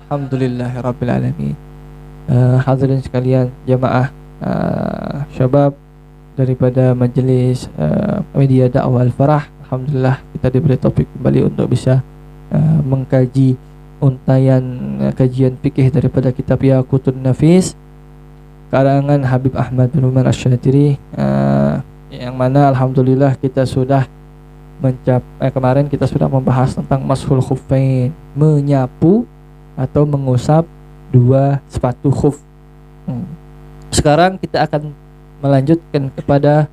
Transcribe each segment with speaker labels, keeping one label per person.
Speaker 1: Alhamdulillahirabbil alamin. Hadirin sekalian, jamaah syabab daripada majelis media dakwah Al-Farah. Alhamdulillah kita diberi topik kembali untuk bisa mengkaji untayan kajian fikih daripada kitab Yaqutun Nafis karangan Habib Ahmad bin Umar Asy-Syatiri, yang mana alhamdulillah kita sudah kemarin kita sudah membahas tentang mashul khuffain, menyapu atau mengusap dua sepatu khuf. Sekarang kita akan melanjutkan kepada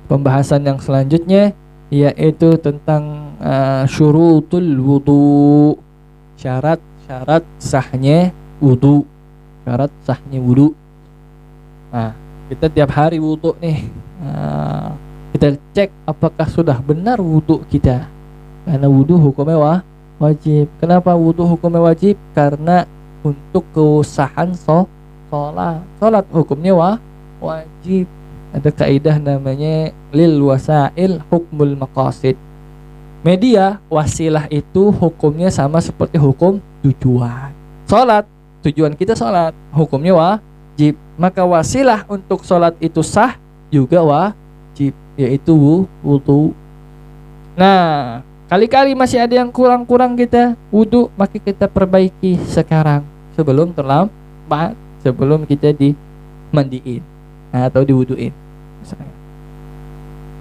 Speaker 1: pembahasan yang selanjutnya, yaitu tentang syurutul wudu, syarat-syarat sahnya wudu. Syarat sahnya wudu. Nah, kita tiap hari wudu nih. Kita cek apakah sudah benar wudu kita. Karena wudu hukumnya wajib. Kenapa wudu hukumnya wajib? Karena untuk keusahan sholat hukumnya wajib. Ada kaidah namanya lil wasail hukmul maqasid. Media wasilah itu hukumnya sama seperti hukum tujuan. Sholat, tujuan kita sholat, hukumnya wajib. Maka wasilah untuk sholat itu sah juga wajib, yaitu wudu. Nah, kali-kali masih ada yang kurang-kurang kita wudu, maka kita perbaiki sekarang sebelum terlambat, sebelum kita dimandiin atau diwuduin.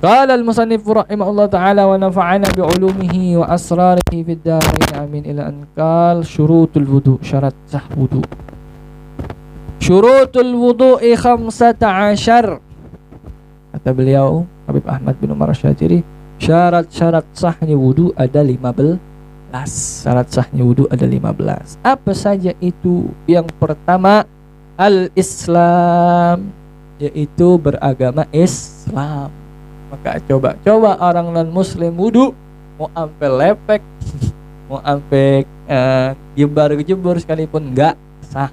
Speaker 1: Qala al-musannif rahimahullah ta'ala wa nafa'ana bi'ulumihi wa asrarihi fid dharain amin ila an qala syurutul wudu, syarat sah wudu. Syurutul wudu'i 15. Kata beliau Habib Ahmad bin Umar Asy-Syatiri, syarat-syarat sahnya wudu ada 15. Syarat sahnya wudu ada 15. Apa saja itu? Yang pertama, al-Islam, yaitu beragama Islam. Maka coba orang non-muslim wudu, mau ampe lepek, mau ampe jebar-jebur sekalipun enggak sah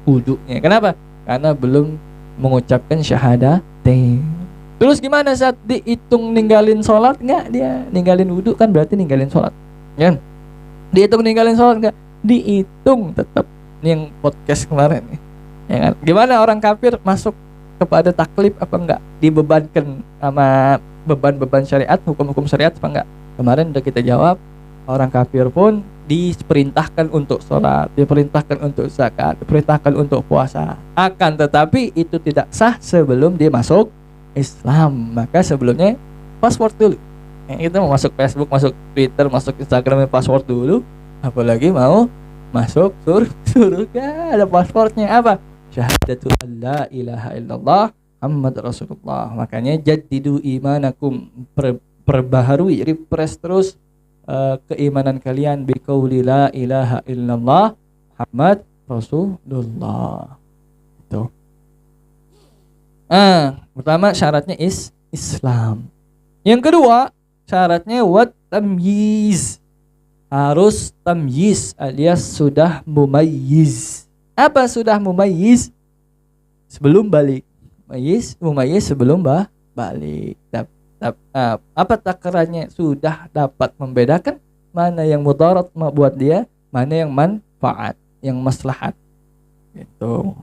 Speaker 1: wudunya. Kenapa? Karena belum mengucapkan syahadatain. Terus gimana saat dihitung ninggalin sholat? Enggak, dia ninggalin wudu kan berarti ninggalin sholat, ya? Dihitung ninggalin sholat enggak? Dihitung tetap. Ini yang podcast kemarin nih, ya kan? Gimana orang kafir masuk kepada taklif apa enggak? Dibebankan sama beban-beban syariat, hukum-hukum syariat apa enggak? Kemarin udah kita jawab, orang kafir pun diperintahkan untuk sholat, diperintahkan untuk zakat, diperintahkan untuk puasa. Akan tetapi itu tidak sah sebelum dia masuk Islam. Maka sebelumnya password dulu. Kita mau masuk Facebook, masuk Twitter, masuk Instagram, password dulu. Apalagi mau masuk surga, ada passwordnya apa? Syahadatu an la ilaha illallah Muhammad Rasulullah. Makanya jaddidu imanakum, perbaharui, refresh terus keimanan kalian biqauli la ilaha illallah Muhammad Rasulullah. Itu. Pertama syaratnya Islam. Yang kedua syaratnya wat tamyiz. Harus tamyiz alias sudah mumayyiz. Apa sudah mumayyiz? Sebelum balik. Mumayyiz sebelum balik. Apa takarannya? Sudah dapat membedakan mana yang mudarat buat dia, mana yang manfaat, yang maslahat. Gitu.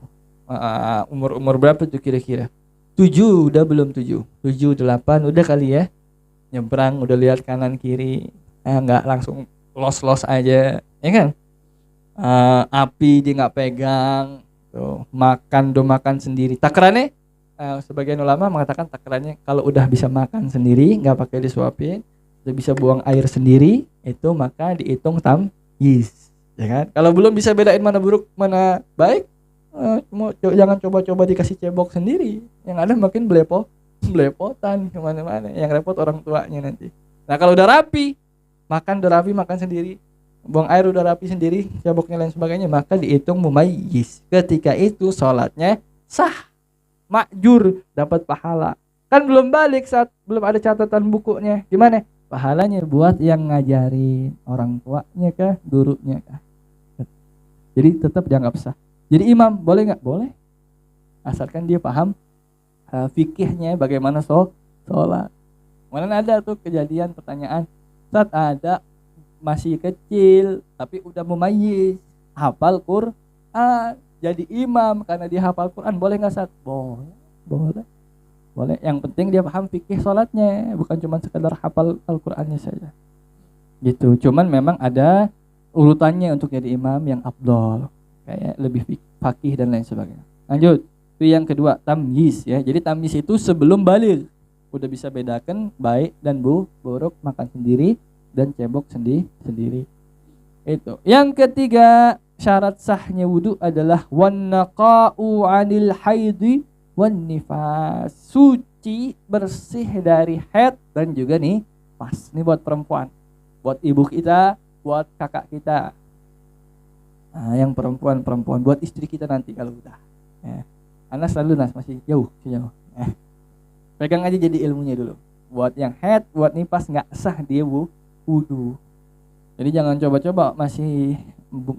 Speaker 1: Umur berapa tuh kira-kira? 7 udah belum 7? 7, 8 udah kali ya. Nyebrang udah lihat kanan kiri. Enggak langsung los aja, ya kan? Api dia nggak pegang. Tuh, makan sendiri. Takarannya sebagian ulama mengatakan takarannya kalau udah bisa makan sendiri, nggak pakai disuapin, udah bisa buang air sendiri, itu maka dihitung tamyiz, ya kan? Kalau belum bisa bedain mana buruk mana baik, jangan coba-coba dikasih cebok sendiri, yang ada makin belepotan kemana-mana, yang repot orang tuanya nanti. Nah kalau udah rapi, makan udah rapi, makan sendiri, buang air udah rapi sendiri, ceboknya lain sebagainya, maka dihitung mumayyiz. Ketika itu sholatnya sah, makjur, dapat pahala. Kan belum balik saat belum ada catatan bukunya. Gimana? Pahalanya buat yang ngajarin, orang tuanya kah, gurunya kah. Jadi tetap dianggap sah. Jadi imam boleh nggak? Boleh. Asalkan dia paham fikihnya bagaimana sholat. Kemarin ada tuh kejadian pertanyaan, saat ada masih kecil tapi udah mumayyiz, hafal Quran, jadi imam karena dia hafal Quran. Boleh nggak Ustaz? Boleh, boleh, boleh. Yang penting dia paham fikih sholatnya, bukan cuma sekedar hafal Al-Qur'annya saja. Gitu. Cuman memang ada urutannya untuk jadi imam yang afdol, kayak lebih fakih dan lain sebagainya. Lanjut. Itu yang kedua, tamyiz ya. Jadi tamyiz itu sebelum balik udah bisa bedakan baik dan buruk, makan sendiri dan cebok sendiri. Itu. Yang ketiga, syarat sahnya wudu adalah wan naqa'u 'anil haidhi wan nifas. Suci, bersih dari haid dan juga nih pas. Ini buat perempuan. Buat ibu kita, buat kakak kita. Nah, yang perempuan, buat istri kita nanti kalau udah. Anas selalu masih jauh. Pegang aja jadi ilmunya dulu. Buat yang haid, buat nifas nggak sah dia wudu. Jadi jangan coba-coba masih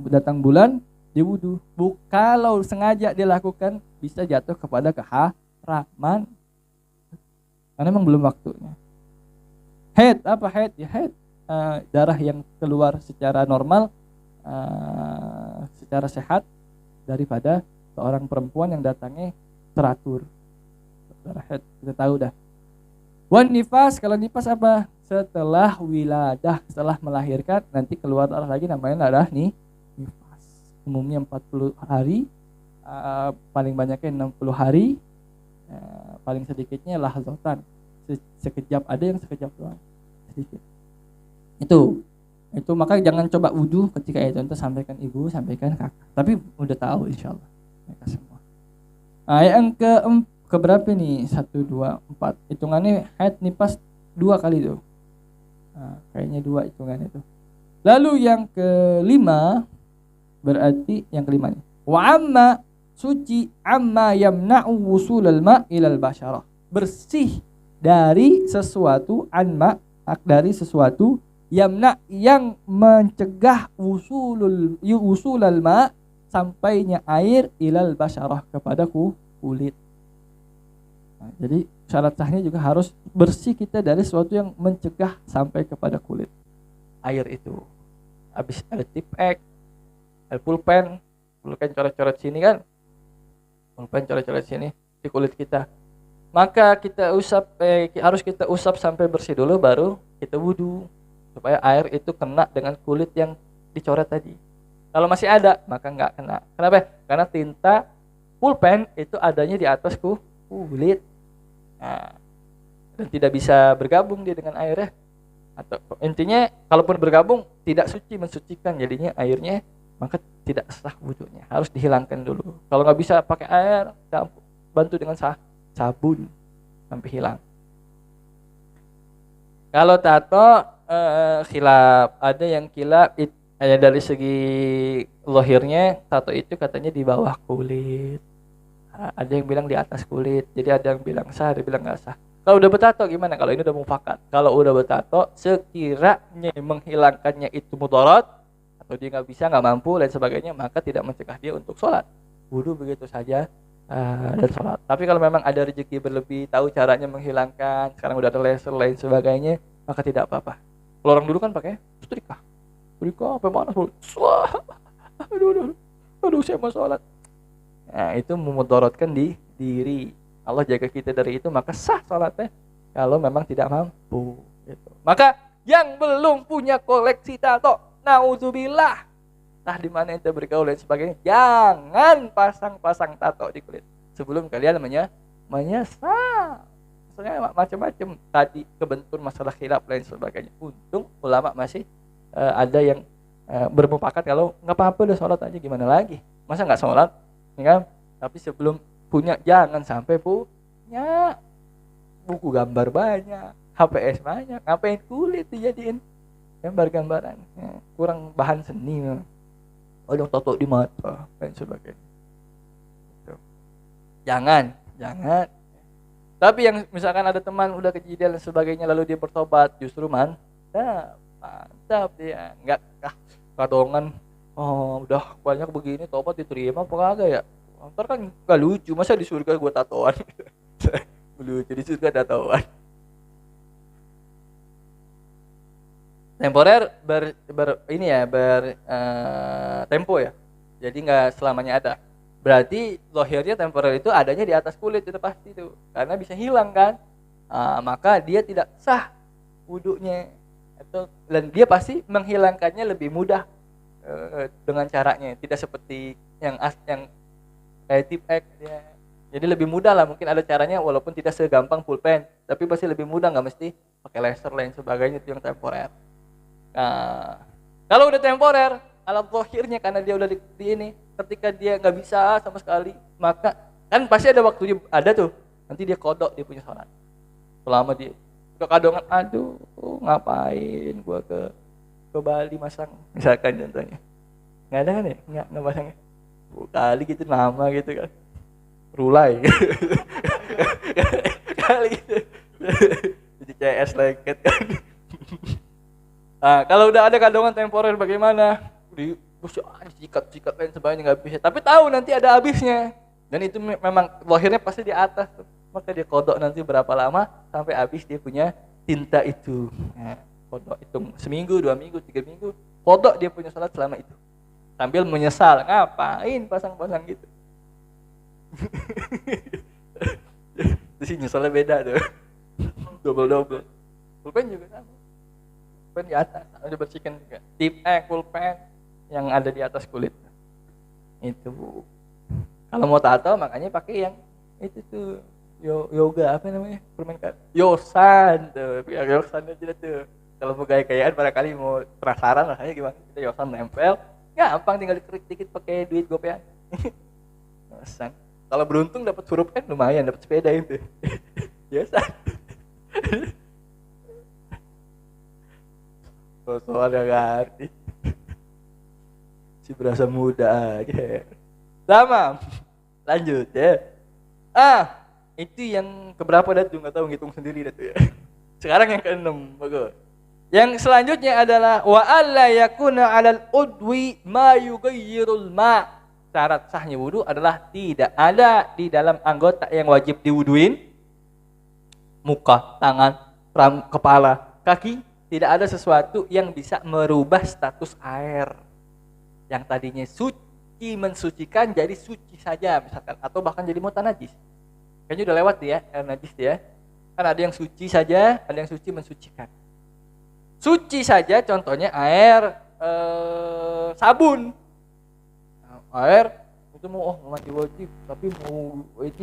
Speaker 1: datang bulan dia wudu. Kalau sengaja dia lakukan bisa jatuh kepada keharaman. Karena memang belum waktunya. Haid, apa haid? Ya haid, darah yang keluar secara normal, secara sehat daripada seorang perempuan yang datangnya teratur. Darah haid kita tahu dah. Wan nifas, kalau nifas apa? Setelah wiladah, setelah melahirkan nanti keluar darah lagi, namanya darah nifas. Umumnya 40 hari, paling banyaknya 60 hari, paling sedikitnya lahzatan. Sekejap, ada yang sekejap doang, sedikit. Itu maka jangan coba wudu ketika itu. Nanti sampaikan ibu, sampaikan kakak. Tapi udah tahu insyaallah mereka semua. Yang keberapa nih? 1, 2, 4. Hitungannya haid nifas 2 kali tuh. Kayaknya 2 hitungannya tuh. Lalu yang kelima, berarti yang kelima nih. Wa amma, suci amma yamna'u wusulal ma' ilal basyarah. Bersih dari sesuatu, dari sesuatu yamna, yang mencegah wusulal ma', sampainya air ilal basyarah, kepada kulit. Nah, jadi syarat sahnya juga harus bersih kita dari sesuatu yang mencegah sampai kepada kulit. Air itu habis ada tip-ek, ada pulpen coret-coret sini kan, pulpen coret-coret sini di kulit kita, maka kita harus kita usap sampai bersih dulu, baru kita wudu, supaya air itu kena dengan kulit yang dicoret tadi. Kalau masih ada maka nggak kena. Kenapa? Karena tinta pulpen itu adanya di atas kulit, dan tidak bisa bergabung dia dengan airnya. Atau intinya kalaupun bergabung tidak mensucikan jadinya airnya, maka tidak sah wudunya, harus dihilangkan dulu. Kalau nggak bisa pakai air, bantu dengan sabun sampai hilang. Kalau tato khilaf, ada yang khilaf dari segi lohirnya, tato itu katanya di bawah kulit. Ada yang bilang di atas kulit. Jadi ada yang bilang sah, ada yang bilang nggak sah. Kalau udah bertato gimana? Kalau ini udah mufakat. Kalau udah bertato, sekiranya menghilangkannya itu mudarat, atau dia nggak bisa, nggak mampu, dan sebagainya, maka tidak mencegah dia untuk sholat. Wudu begitu saja, dan sholat. Tapi kalau memang ada rezeki berlebih, tahu caranya menghilangkan, sekarang udah ada laser lain sebagainya, maka tidak apa-apa. Kalau orang dulu kan pakai setrika apa mana? Aduh, saya mau sholat. Nah, itu memudaratkan di diri. Allah jaga kita dari itu, maka sah sholatnya kalau memang tidak mampu gitu. Maka yang belum punya koleksi tato, naudzubillah, nah di mana ente bergaul dan sebagainya, jangan pasang tato di kulit sebelum kalian menyesal. Maksudnya macam-macam tadi, kebentur masalah khilaf lain sebagainya. Untung ulama masih ada yang bermufakat kalau nggak apa-apa, udah sholat aja, gimana lagi, masa nggak sholat ya kan? Tapi sebelum punya, jangan sampai punya buku gambar banyak, HPS banyak, ngapain kulit dijadiin gambar-gambaran, ya, kurang bahan seni, yang tato di mata dan sebagainya. Jangan. Tapi yang misalkan ada teman udah kejadian dan sebagainya, lalu dia bertobat, justru mantap dia, nggak kadongan, udah banyak begini tobat diterima apa kagak ya, ntar kan nggak lucu, masa di surga gue tatoan. Lucu di surga tatoan. Temporer tempo ya,
Speaker 2: Jadi nggak selamanya ada. Berarti lohirnya temporer itu adanya di atas kulit itu pasti tuh, karena bisa hilang kan. Maka dia tidak sah wudunya. Dan dia pasti menghilangkannya lebih mudah dengan caranya, tidak seperti yang kayak tip X ya. Jadi lebih mudah lah, mungkin ada caranya walaupun tidak segampang pulpen, tapi pasti lebih mudah, nggak mesti pakai laser lain sebagainya itu yang temporer. Nah, kalau udah temporer, alat zahirnya karena dia udah di ini, ketika dia nggak bisa sama sekali, maka kan pasti ada waktunya, ada tuh. Nanti dia kodok dia punya sholat. Selama dia kekadongan, aduh ngapain gua ke Bali masang, misalkan contohnya. Nggak ada kan ya? Nggak masangnya. Kali gitu nama gitu kan. Rulai. Kali gitu. Jadi CS lengket kan. Nah, kalau udah ada kandungan temporer bagaimana? Sikat lain sebagainya nggak bisa. Tapi tahu nanti ada habisnya. Dan itu memang lahirnya pasti di atas. Maka dia kodok nanti berapa lama sampai habis dia punya tinta itu. Nah, kodok itu seminggu, 2 minggu, 3 minggu. Kodok dia punya sholat selama itu. Sambil menyesal, ngapain pasang-pasang gitu. Terus nyesalnya beda tuh. Double. Pulpen juga sama. Pulpen di atas, ada bersihkan juga. Tip X, pulpen yang ada di atas kulit. Itu. Kalau mau tato makanya pakai yang itu tuh. Yoga apa namanya? Permen Yosan tuh. Yosan aja tuh. Kalau mau gaya-gayaan barangkali mau penasaran rasanya gimana? Kita Yosan nempel. Gampang tinggal dikerik dikit pakai duit gopean. Yosan. Kalau beruntung dapat huruf N lumayan, dapat sepeda itu. Yosan. Soal yang ngerti. Si berasa muda aja. Sama. Lanjut ya. Itu yang keberapa dah tuh, nggak tahu, ngitung sendiri dah tuh ya. Sekarang yang ke-6, bagus. Yang selanjutnya adalah wa alla yakuna 'alal udwi ma yughayyirul ma. Syarat sahnya wudu adalah tidak ada di dalam anggota yang wajib diwuduin, muka, tangan, kepala, kaki, tidak ada sesuatu yang bisa merubah status air. Yang tadinya suci mensucikan jadi suci saja misalkan, atau bahkan jadi mutanajis. Kayaknya udah lewat ya, air najis ya. Kan ada yang suci saja, ada yang suci mensucikan. Suci saja contohnya air sabun. Air itu mau mandi wajib, tapi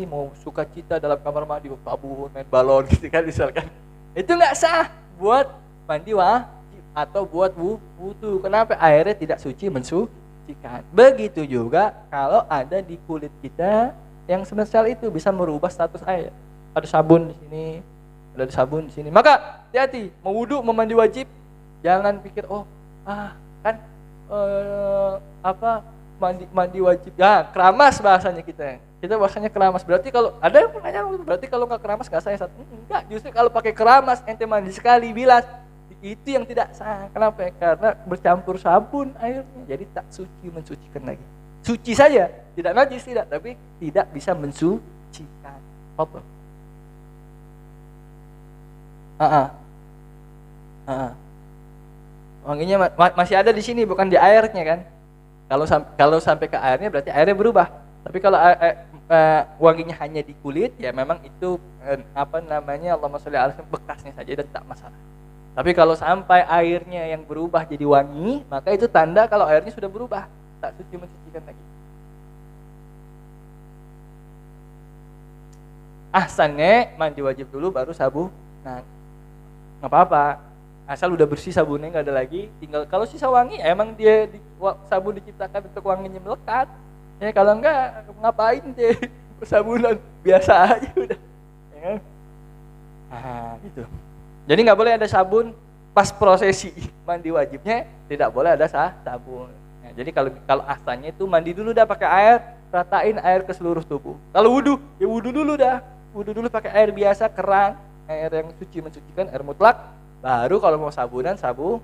Speaker 2: mau sukacita dalam kamar mandi, sabun, main balon gitu kan misalkan. Itu enggak sah buat mandi wajib atau buat wudu. Kenapa? Airnya tidak suci mensucikan. Begitu juga kalau ada di kulit kita yang spesial itu bisa merubah status air. Ada sabun di sini, ada sabun di sini. Maka hati-hati, mau wudu, mau mandi wajib, jangan pikir kan mandi wajib. Ya, keramas bahasanya kita. Kita bahasanya keramas. Berarti kalau ada yang pertanyaan, berarti kalau nggak keramas nggak sah. Enggak, justru kalau pakai keramas ente mandi sekali bilas, itu yang tidak sah. Kenapa? Karena bercampur sabun airnya, jadi tak suci mensucikan lagi. Suci saja, tidak najis tidak, tapi tidak bisa mensucikan. Apa? Wanginya masih ada di sini, bukan di airnya kan? Kalau sampai ke airnya berarti airnya berubah. Tapi kalau wanginya hanya di kulit, ya memang itu Allahumma sholli alaihi bekasnya saja dan tak masalah. Tapi kalau sampai airnya yang berubah jadi wangi, maka itu tanda kalau airnya sudah berubah, tak suci mensucikan lagi. Ahsannya mandi wajib dulu baru sabun. Nah, nggak apa-apa. Asal udah bersih sabunnya, nggak ada lagi. Tinggal kalau sisa wangi, emang sabun diciptakan untuk wanginya melekat. Ya kalau enggak, ngapain deh sabunan biasa aja udah. Ya. Gitu. Jadi nggak boleh ada sabun pas prosesi mandi wajibnya, tidak boleh ada sabun. Nah, jadi kalau asalnya itu mandi dulu dah pakai air, ratain air ke seluruh tubuh. Kalau wudu, ya wudu dulu dah. Wudu dulu pakai air biasa, keran, air yang suci mensucikan, air mutlak. Baru kalau mau sabunan, sabun.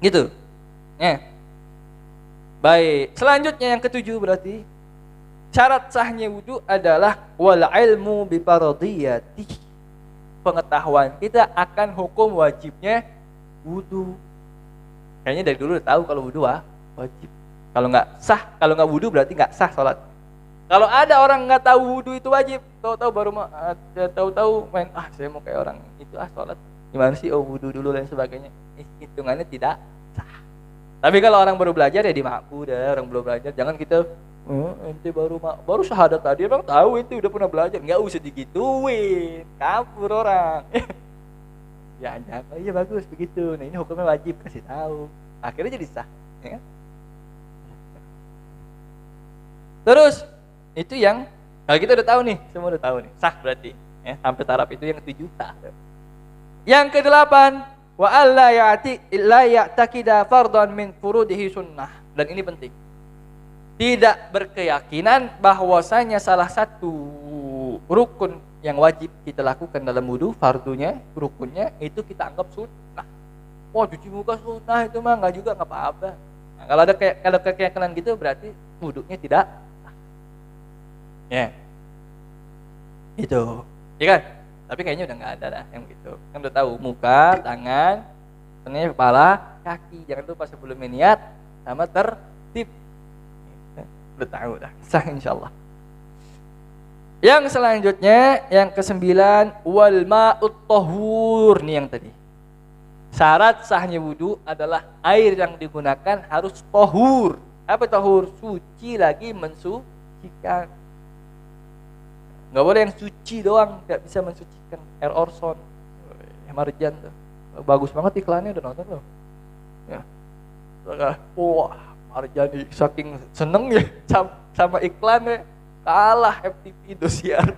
Speaker 2: Gitu. Baik, selanjutnya yang ke-7 berarti syarat sahnya wudu adalah wal ilmu bi faradiyati. Pengetahuan kita akan hukum wajibnya wudu. Kayaknya dari dulu udah tahu kalau wudu wajib. Kalau nggak wudu berarti nggak sah sholat. Kalau ada orang nggak tahu wudu itu wajib, tahu-tahu baru tahu-tahu main saya mau kayak orang itu sholat gimana sih, wudu dulu dan sebagainya, hitungannya tidak sah. Tapi kalau orang baru belajar ya dimaku dah, orang belum belajar jangan kita ente baru syahadat tadi emang tahu itu udah pernah belajar, nggak usah digituin, kabur orang. Ya aja, oh iya bagus begitu, nah ini hukumnya wajib kasih tahu, akhirnya jadi sah, ya kan? Terus itu yang kalau kita udah tahu nih, semua udah tahu nih, sah berarti ya, sampai taraf itu yang 7 sah. Yang ke-8, wa alla ya'taqida fardhan min furudihi sunnah, dan ini penting. Tidak berkeyakinan bahwasanya salah satu rukun yang wajib kita lakukan dalam wudu, fardunya, rukunnya itu kita anggap sunnah. Wah, cuci muka sunnah itu mah enggak juga, enggak apa-apa. Nah, kalau ada keyakinan gitu berarti wudunya tidak sah. Ya. Itu. Ya kan? Tapi kayaknya udah enggak ada dah yang gitu. Kan udah tahu muka, tangan, kepala, kaki. Jangan lupa sebelum niat sama tertib. Udah tahu dah. Sah insyaallah. Yang selanjutnya, yang ke-9, wal ma'ut tahur, nih yang tadi. Syarat sahnya wudu adalah air yang digunakan harus tahur. Apa tahur? Suci lagi mensucikan. Enggak boleh yang suci doang, enggak bisa mensucikan. Air Orson, Marjan tuh. Bagus banget iklannya, udah nonton loh. Ya. Wah, Marjan saking seneng ya sama iklannya, kalah FTV Indosiar.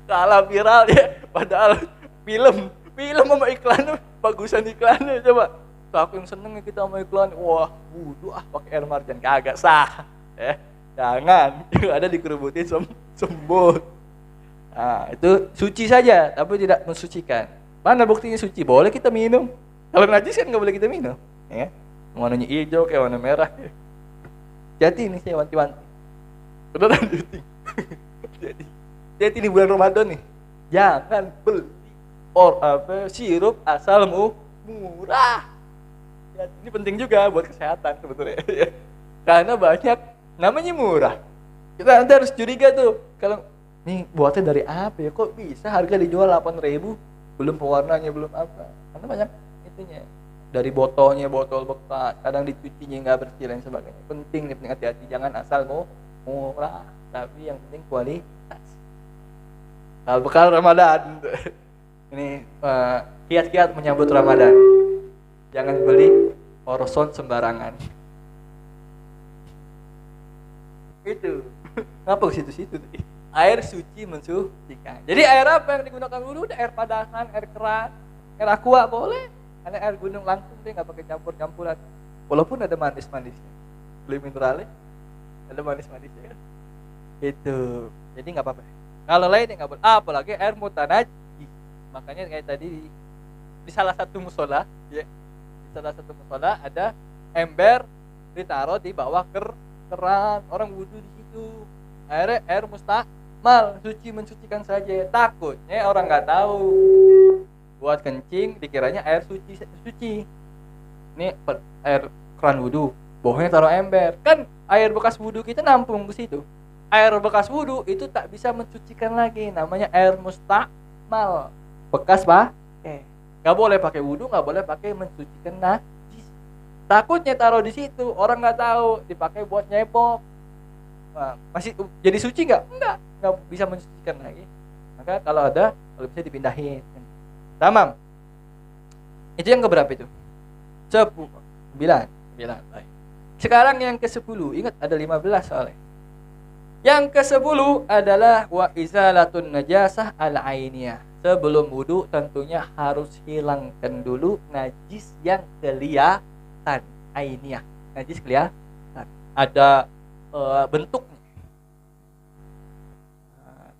Speaker 2: Kalah viral ya, padahal film sama iklannya bagusan iklannya, coba. Saking senengnya kita sama iklan, wah wudu pakai air Marjan, kagak sah. Jangan, yang ada dikerubutin sembuh. Nah, itu suci saja tapi tidak mensucikan. Mana buktinya suci? Boleh kita minum. Kalau najis kan nggak boleh kita minum, ya. Warnanya hijau kayak warna merah. Jadi ini saya wanti-wanti. Udah lanjutin. Jadi di bulan Ramadan nih, jangan beli sirup asal murah. Ya, ini penting juga buat kesehatan sebetulnya. Karena banyak namanya murah. Kita nanti harus curiga tuh, kalau nih buatnya dari apa ya, kok bisa harga dijual 8.000, belum pewarnanya, belum apa. Karena banyak itunya. Dari botolnya, botol bekas, kadang dicucinya nggak bersih dan sebagainya. Penting hati-hati, jangan asal murah, tapi yang penting kualitas. Nah, bekal Ramadan. Ini kiat-kiat menyambut Ramadan. Jangan beli Orson sembarangan. Itu. Ngapa ke situ-situ tadi? Air suci mensucikan. Jadi air apa yang digunakan wudu? Air padasan, air keran, air aqua boleh. Ada air gunung langsung deh, nggak pakai campur-campuran. Walaupun ada manis-manisnya. Beli mineralnya, ada manis-manisnya kan. Itu. Jadi nggak apa-apa. Kalau lain nggak boleh. Apalagi air mutanajis. Makanya kayak tadi di salah satu musola, ya. Di salah satu musola ada ember ditaruh di bawah keran. Orang wudu di situ. Air mustakmal, suci mensucikan saja. Takutnya orang nggak tahu. Buat kencing dikiranya air suci. Ini air keran wudu, bawahnya taruh ember. Kan air bekas wudu kita nampung ke situ. Air bekas wudu itu tak bisa mensucikan lagi, namanya air mustakmal. Bekas pakai. Enggak boleh pakai wudu, enggak boleh pakai mensucikan najis. Takutnya taruh di situ, orang enggak tahu, dipakai buat nyebok. Nah, masih jadi suci enggak? Enggak bisa mensucikan lagi. Maka kalau bisa dipindahin. Tamam. Itu yang keberapa itu? 9. Baik. Sekarang yang ke-10. Ingat ada 15 soalnya. Yang ke-10 adalah wa izalatun najasah al-ainiyah. Sebelum wudu tentunya harus hilangkan dulu najis yang kelihatan. Ainiyah. Najis kelihatan. Ada bentuknya.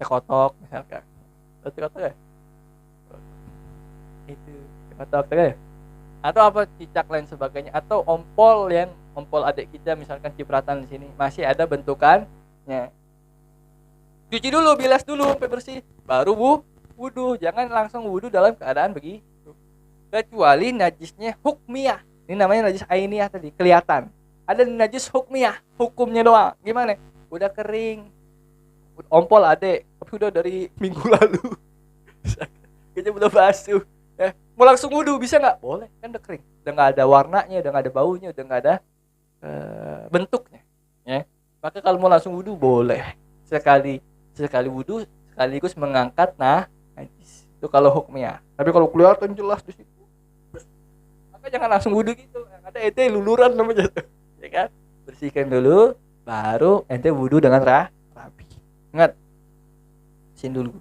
Speaker 2: Kotok misalkan. Kotok ya? Itu kotak ya, atau apa cicak lain sebagainya, atau ompol adik kita misalkan cipratan di sini masih ada bentukannya, cuci dulu, bilas dulu sampai bersih, baru wudu. Jangan langsung wudu dalam keadaan begitu, kecuali najisnya hukmiyah. Ini namanya najis ainiyah tadi, kelihatan. Ada najis hukmiyah, hukumnya doang. Gimana? Udah kering, ompol adek, tapi udah dari minggu lalu. Kita belum basuh. Mau langsung wudu bisa nggak? Boleh, kan udah kering. Udah nggak ada warnanya, udah nggak ada baunya, udah nggak ada bentuknya. Ya. Maka kalau mau langsung wudu boleh. Sekali wudu sekaligus mengangkat najis. Itu kalau hukmiyah. Tapi kalau kelihatan jelas di situ, maka jangan langsung wudu gitu. Yang ada ente luluran namanya tuh. Ya kan? Bersihkan dulu, baru ente wudu dengan rapi. Ingat, bersihin dulu.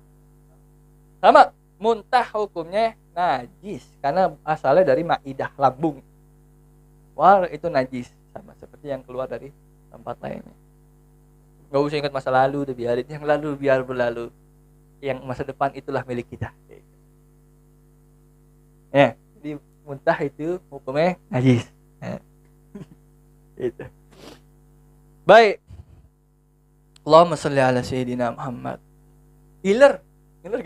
Speaker 2: Sama, muntah hukumnya najis karena asalnya dari maidah, lambung. Wah, itu najis, sama seperti yang keluar dari tempat lainnya. Gak usah ingat masa lalu, udah biarin yang lalu biar berlalu. Yang masa depan itulah milik kita. Ya, jadi muntah itu hukumnya najis. Itu. Baik. Allahumma sholli ala sayyidina Muhammad. Iler gimana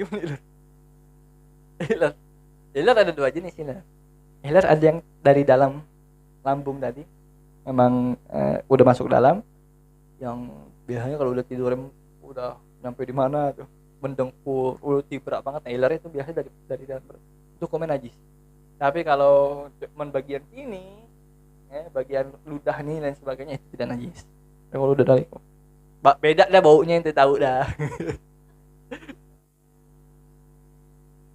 Speaker 2: iler? Iler ada dua jenis iler. Iler ada yang dari dalam lambung tadi, memang udah masuk dalam, yang biasanya kalau udah tidur udah nyampe di mana tuh, mendengkur, udah tibrak banget. Nah, iler itu biasanya dari dalam perut. Itu hukumnya najis. Tapi kalau bagian ini, bagian ludah nih dan sebagainya itu tidak najis. Kalau udah dari beda dah baunya, ente tahu dah.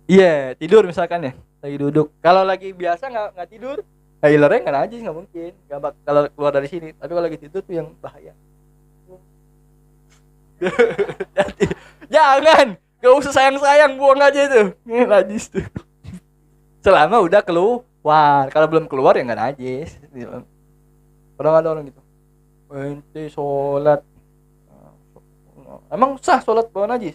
Speaker 2: Iya, tidur misalkan ya, lagi duduk. Kalau lagi biasa nggak tidur, ilernya nggak najis, nggak mungkin. Kalau keluar dari sini. Tapi kalau lagi tidur tuh yang bahaya. Jangan, gak usah sayang-sayang, buang aja itu. Ini najis tuh. Selama udah keluar. Kalau belum keluar ya nggak najis. Orang ada orang gitu. Ente sholat, emang sah sholat bawa najis?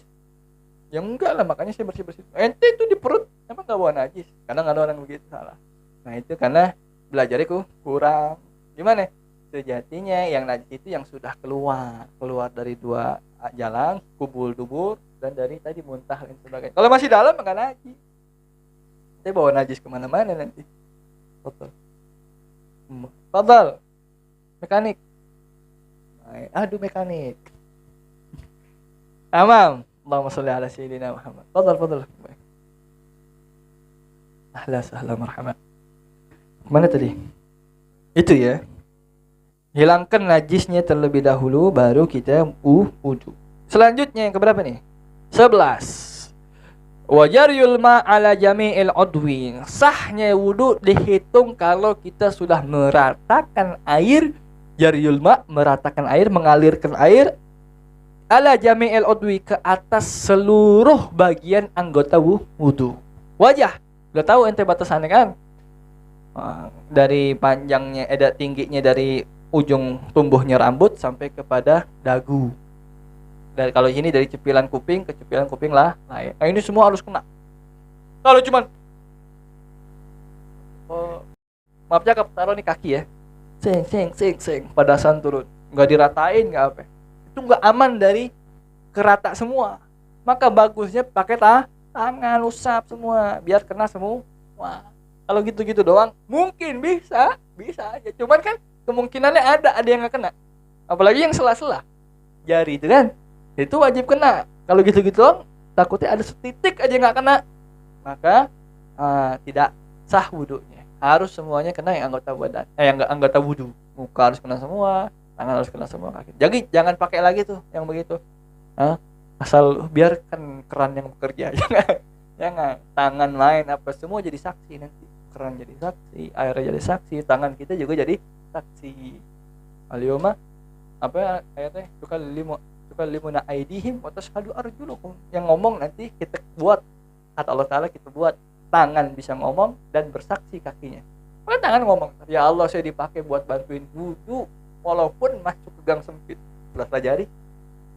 Speaker 2: Ya enggak lah, makanya saya bersih-bersih. Ente itu di perut emang gak bawa najis? Karena nggak ada orang begitu, salah. Nah itu karena belajarnya kurang. Gimana? Sejatinya yang najis itu yang sudah keluar dari dua jalan, kubul dubur, dan dari tadi muntah dan sebagainya. Kalau masih dalam enggak najis. Saya bawa najis kemana-mana nanti. Fadal, mekanik. Aduh mekanik. Amam. Allahumma sholli ala sayyidina Muhammad. Fadal. Ahlan marhaban. Mana tadi? Itu ya. Hilangkan najisnya terlebih dahulu, baru kita wudu. Selanjutnya yang keberapa nih? 11. Wajariyul ma ala jami'il udwi. Sahnya wudu dihitung kalau kita sudah meratakan air. Jariyul ma, meratakan air, mengalirkan air ala jami'il udwi, ke atas seluruh bagian anggota wudu. Wajah, udah tahu ente batasannya kan? Dari panjangnya, tingginya dari ujung tumbuhnya rambut sampai kepada dagu. Dari kalau ini dari cepilan kuping ke cepilan kuping lah. Nah, ini semua harus kena. Kalau cuman maaf cakap, taruh nih kaki ya. Seng padasan turun. Enggak diratain, enggak apa. Itu enggak aman dari kerata semua. Maka bagusnya pakai tangan, usap semua biar kena semua. Wah, kalau gitu-gitu doang mungkin bisa aja. Cuman kan kemungkinannya ada yang enggak kena. Apalagi yang sela-sela jari itu kan. Itu wajib kena. Kalau gitu-gitu doang takutnya ada setitik aja enggak kena. Maka tidak sah wudunya. Harus semuanya kena yang anggota badan. Yang anggota wudu. Muka harus kena semua, tangan harus kena semua, kaki. Jadi jangan pakai lagi tuh yang begitu. Asal biarkan keran yang bekerja. Jangan. Tangan lain apa semua jadi saksi nanti. Keran jadi saksi, air jadi saksi, tangan kita juga jadi saksi. Al-yawma apa ayatnya? Tukallimuna aydihim wa tashhadu arjuluhum. Yang ngomong nanti kita buat, kata Allah Ta'ala kita buat. Tangan bisa ngomong dan bersaksi kakinya. Kalau tangan ngomong, ya Allah saya dipakai buat bantuin wudu, walaupun masuk ke gang sempit. Belas jari,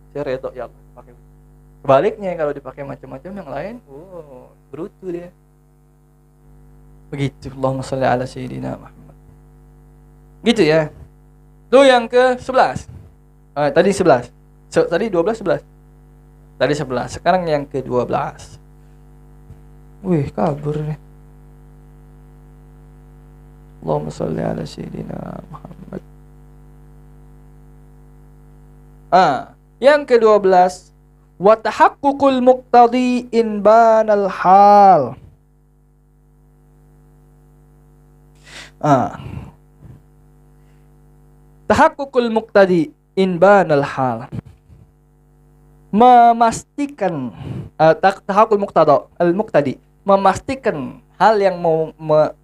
Speaker 2: saya redho ya Allah pakai. Sebaliknya kalau dipakai macam-macam yang lain, berutu dia. Begitu. Allahumma sholli ala sayyidina Muhammad. Gitu ya. Itu yang ke-11. Tadi 11. Tadi 12 11. Tadi 11. Sekarang yang ke-12. Wih, kabur nih. Allahumma sholli ala sayyidina Muhammad. Yang ke-12, wa tahaqqukul muqtadi in banal hal. Tahaqqukul muqtadi in banal hal. Memastikan tahaqqul muqtada al-muqtadi, memastikan hal yang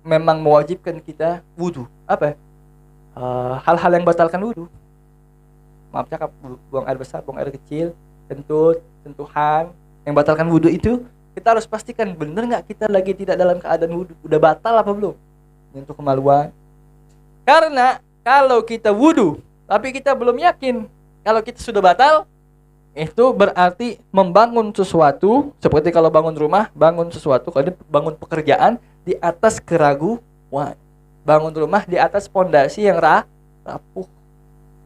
Speaker 2: memang mewajibkan kita wudu. Apa? Hal-hal yang batalkan wudu. Maaf cakap, buang air besar, buang air kecil, sentuhan yang batalkan wudu itu kita harus pastikan benar nggak kita lagi tidak dalam keadaan wudu, udah batal apa belum, menyentuh kemaluan. Karena kalau kita wudu tapi kita belum yakin kalau kita sudah batal, itu berarti membangun sesuatu, seperti kalau bangun rumah, bangun sesuatu, kalau bangun pekerjaan di atas keraguan, bangun rumah di atas pondasi yang rapuh.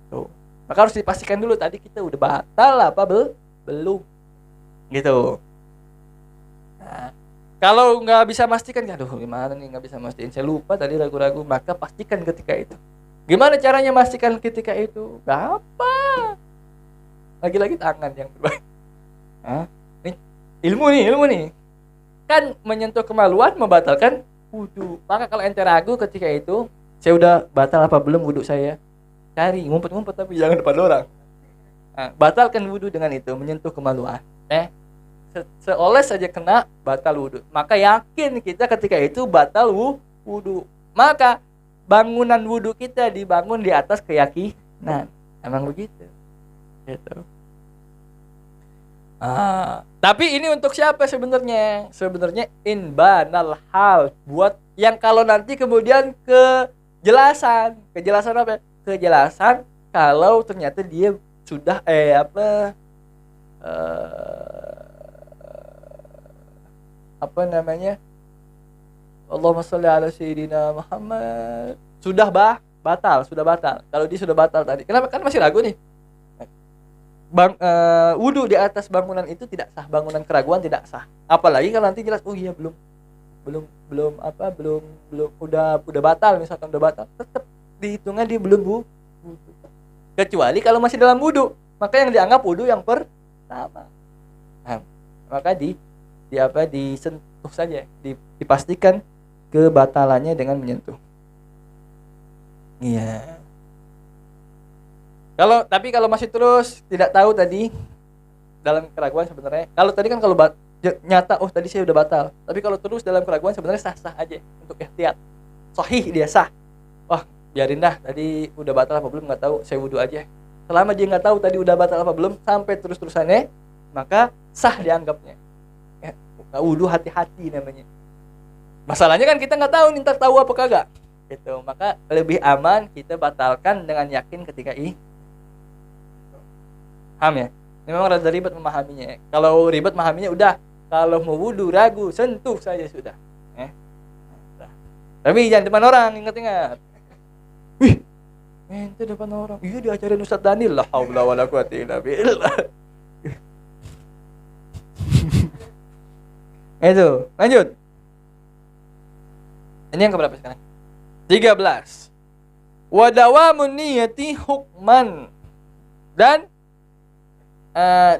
Speaker 2: Tuh. Maka harus dipastikan dulu tadi kita udah batal apa belum, gitu. Nah, kalau nggak bisa pastikan, aduh gimana nih nggak bisa mastiin, saya lupa tadi ragu-ragu, maka pastikan ketika itu. Gimana caranya pastikan ketika itu? Gampang. Lagi-lagi tangan yang berbaik. Nih ilmu nih. Kan menyentuh kemaluan membatalkan wudu. Maka kalau ente ragu ketika itu, saya udah batal apa belum wudu saya? Cari, ngumpet-ngumpet tapi jangan depan orang. Batalkan wudu dengan itu, menyentuh kemaluan. Seoles saja kena batal wudu. Maka yakin kita ketika itu batal wudu. Maka bangunan wudu kita dibangun di atas keyakinan. Emang begitu. Gitu. Tapi ini untuk siapa sebenarnya? Sebenarnya inbanal hal, buat yang kalau nanti kemudian kejelasan apa? Kejelasan kalau ternyata dia sudah Allahumma sholli ala sayyidina Muhammad, sudah batal. Kalau dia sudah batal tadi, kenapa? Kan masih ragu nih. Wudu di atas bangunan itu tidak sah, bangunan keraguan tidak sah. Apalagi kalau nanti jelas, oh iya belum udah batal, misalkan udah batal, tetap dihitungnya dia belum wudu. Kecuali kalau masih dalam wudu, maka yang dianggap wudu yang pertama. Maka disentuh saja, dipastikan kebatalannya dengan menyentuh. Iya. Tapi kalau masih terus tidak tahu tadi dalam keraguan sebenarnya. Kalau tadi kan kalau nyata tadi saya udah batal. Tapi kalau terus dalam keraguan sebenarnya sah-sah aja untuk ihtiyat. Sahih dia sah. Biarin dah tadi udah batal apa belum nggak tahu, saya wudu aja. Selama dia nggak tahu tadi udah batal apa belum sampai terus-terusannya, maka sah dianggapnya. Wudu hati-hati namanya. Masalahnya kan kita nggak tahu nih, ntar tahu apa kagak. Gitu. Maka lebih aman kita batalkan dengan yakin ketika paham ya? Memang rada ribet memahaminya. Kalau ribet memahaminya udah, kalau mau wudu ragu sentuh saja sudah. Tapi jangan depan orang, ingat-ingat. Wih, ente depan orang. Iya diajarin Ustadz Daniel, la haula wala quwata illa billah. Itu, lanjut. Ini yang keberapa sekarang? 13. Wa dawamun niyati hukman. Dan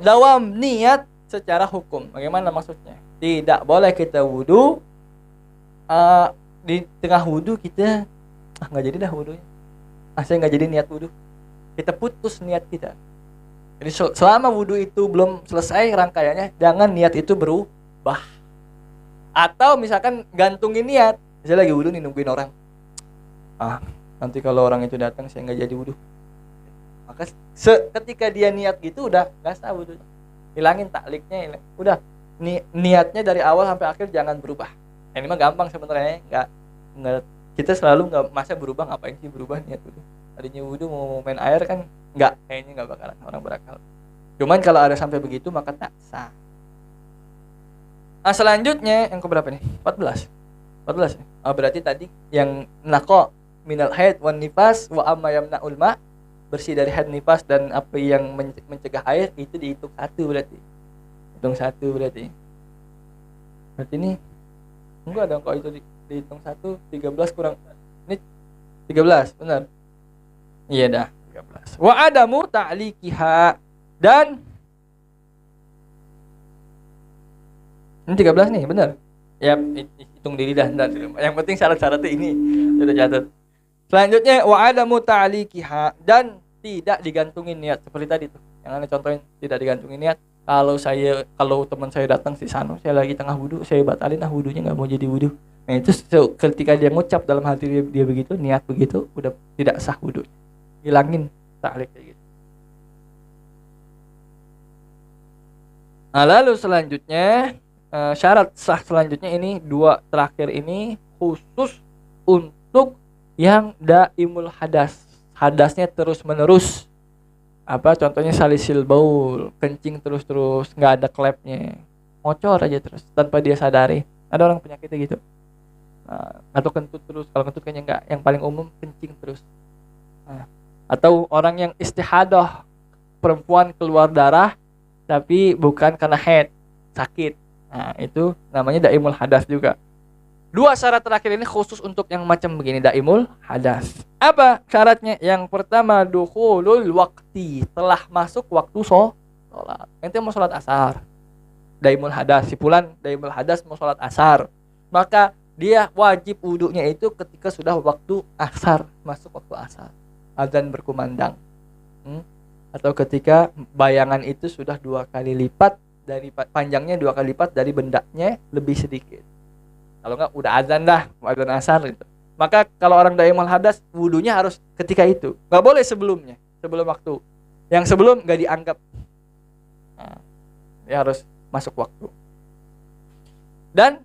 Speaker 2: dawam niat secara hukum. Bagaimana maksudnya? Tidak boleh kita wudu di tengah wudu kita nggak jadi dah wudunya. Saya nggak jadi niat wudu. Kita putus niat kita. Jadi selama wudu itu belum selesai rangkaiannya, jangan niat itu berubah. Atau misalkan gantungin niat. Saya lagi wudu nih nungguin orang. Nanti kalau orang itu datang saya nggak jadi wudu. Maka ketika dia niat gitu udah nggak sah wudu. Hilangin takliknya, udah niatnya dari awal sampai akhir jangan berubah. Ini mah gampang sebenarnya, nggak kita selalu nggak masa berubah, ngapain sih berubah niat wudu. Tadinya wudu mau main air kan kayaknya nggak bakalan orang berakal. Cuman kalau ada sampai begitu maka tak sah. Selanjutnya yang keberapa nih? 14 ya? Berarti tadi yang naqo minal haid wan nifas wa amma yamna'ul ma, bersih dari haid nifas dan apa yang mencegah air, itu dihitung 1 berarti. Hitung 1 berarti. Berarti ini enggak dong kalau itu dihitung 1, 13 kurang. Ini 13, benar. Iya dah, 13. Wa adamu ta'liqiha, dan ini 13 nih, benar. Ya, hitung diri dah. Yang penting syarat-syaratnya ini sudah catat. Selanjutnya wa adamu ta'liqiha, dan tidak digantungin niat seperti tadi tuh. Yang Anda contohin, tidak digantungin niat. Kalau teman saya datang si Sano, saya lagi tengah wudu, saya batalin wudunya, nggak mau jadi wudu. Nah itu ketika dia ngucap dalam hati dia begitu, niat begitu, udah tidak sah wudu. Hilangin ta'liq kayak gitu. Nah, lalu selanjutnya syarat sah selanjutnya ini dua terakhir ini khusus untuk yang daimul hadas. Hadasnya terus menerus. Apa contohnya salisil baul, kencing terus-terus, nggak ada klepnya, ngocor aja terus tanpa dia sadari. Ada orang penyakitnya gitu. Atau kentut terus, kalau kentut kayaknya enggak, yang paling umum kencing terus. Atau orang yang istihadah, perempuan keluar darah tapi bukan karena haid, sakit. Nah, itu namanya daimul hadas juga. Dua syarat terakhir ini khusus untuk yang macam begini, daimul hadas. Apa syaratnya? Yang pertama, dukhulul waqti, telah masuk waktu sholat. Ente mau sholat asar, daimul hadas, sipulan daimul hadas mau sholat asar, maka dia wajib wudunya itu ketika sudah waktu asar, masuk waktu asar, azan berkumandang, atau ketika bayangan itu sudah 2 kali lipat dari panjangnya, 2 kali lipat dari bendanya lebih sedikit. Kalau enggak udah azan dah, azan asar gitu. Maka kalau orang daimul hadas, wudunya harus ketika itu. Enggak boleh sebelumnya, sebelum waktu. Yang sebelum enggak dianggap. Nah, dia harus masuk waktu. Dan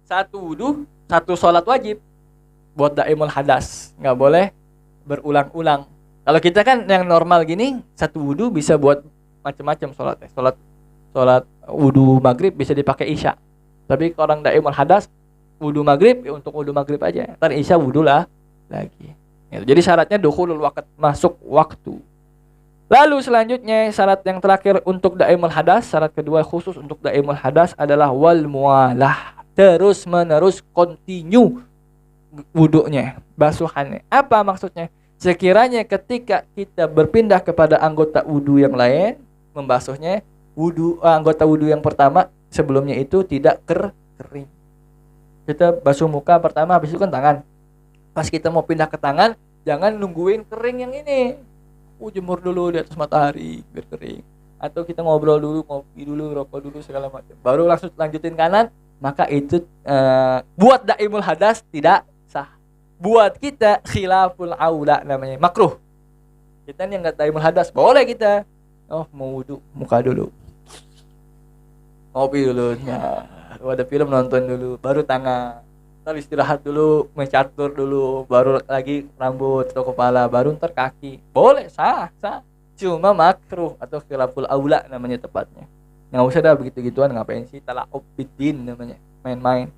Speaker 2: satu wudu, satu sholat wajib buat daimul hadas. Enggak boleh berulang-ulang. Kalau kita kan yang normal gini, satu wudu bisa buat macam-macam sholatnya. Sholat wudu maghrib bisa dipakai isya. Tapi kalau orang daimul hadas, wudu maghrib ya untuk wudu maghrib aja. Ntar isya wudu lah lagi. Jadi syaratnya dukhulul waqt, masuk waktu. Lalu selanjutnya syarat yang terakhir untuk daimul hadas, syarat kedua khusus untuk daimul hadas adalah wal mualah, terus menerus continue wudunya, basuhannya. Apa maksudnya? Sekiranya ketika kita berpindah kepada anggota wudu yang lain, membasuhnya, anggota wudu yang pertama sebelumnya itu tidak kering. Kita basuh muka pertama, habis itu kan tangan. Pas kita mau pindah ke tangan, jangan nungguin kering yang ini. Jemur dulu di atas matahari biar kering. Atau kita ngobrol dulu, ngopi dulu, rokok dulu segala macam. Baru langsung lanjutin kanan, maka itu buat daimul hadas tidak sah. Buat kita khilaful aula namanya, makruh. Kita yang enggak daimul hadas boleh kita. Mau wudu, muka dulu. Ngopi dulu, ada film nonton dulu, baru tangan, ntar istirahat dulu, mencatur dulu, baru lagi rambut atau kepala, baru ntar kaki. Boleh, sah. Cuma makruh atau khilaful aula namanya tepatnya. Nggak usah dah begitu-gituan, ngapain sih, tala'ub biddin namanya, main-main.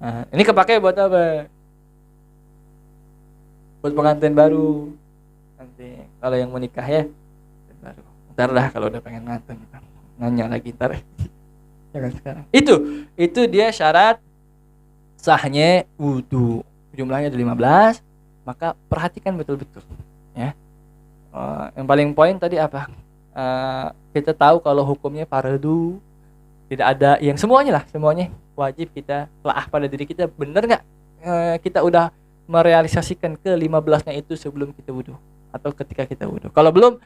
Speaker 2: Nah, ini kepake buat apa? Buat pengantin baru. Nanti kalau yang menikah ya, baru. Ntar dah kalau udah pengen nganten, nanya lagi ntar. Jangan sekarang. Itu dia syarat sahnya wudu. Jumlahnya ada 15. Maka perhatikan betul-betul ya. Yang paling poin tadi apa? Kita tahu kalau hukumnya fardu, tidak ada yang semuanya wajib kita telaah pada diri kita, benar nggak kita udah merealisasikan ke 15-nya itu sebelum kita wudu atau ketika kita wudu. Kalau belum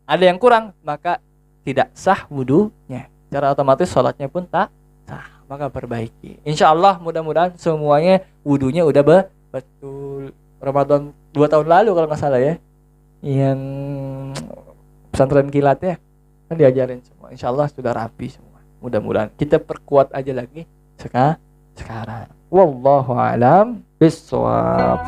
Speaker 2: ada yang kurang, maka tidak sah wudunya. Secara otomatis sholatnya pun tak sah. Maka perbaiki. Insya Allah mudah-mudahan semuanya wudunya udah betul. Ramadan 2 tahun lalu kalau nggak salah ya, yang pesantren kilat ya, kan diajarin semua. Insya Allah sudah rapi semua. Mudah-mudahan kita perkuat aja lagi sekarang. Wallahu a'lam bishawab.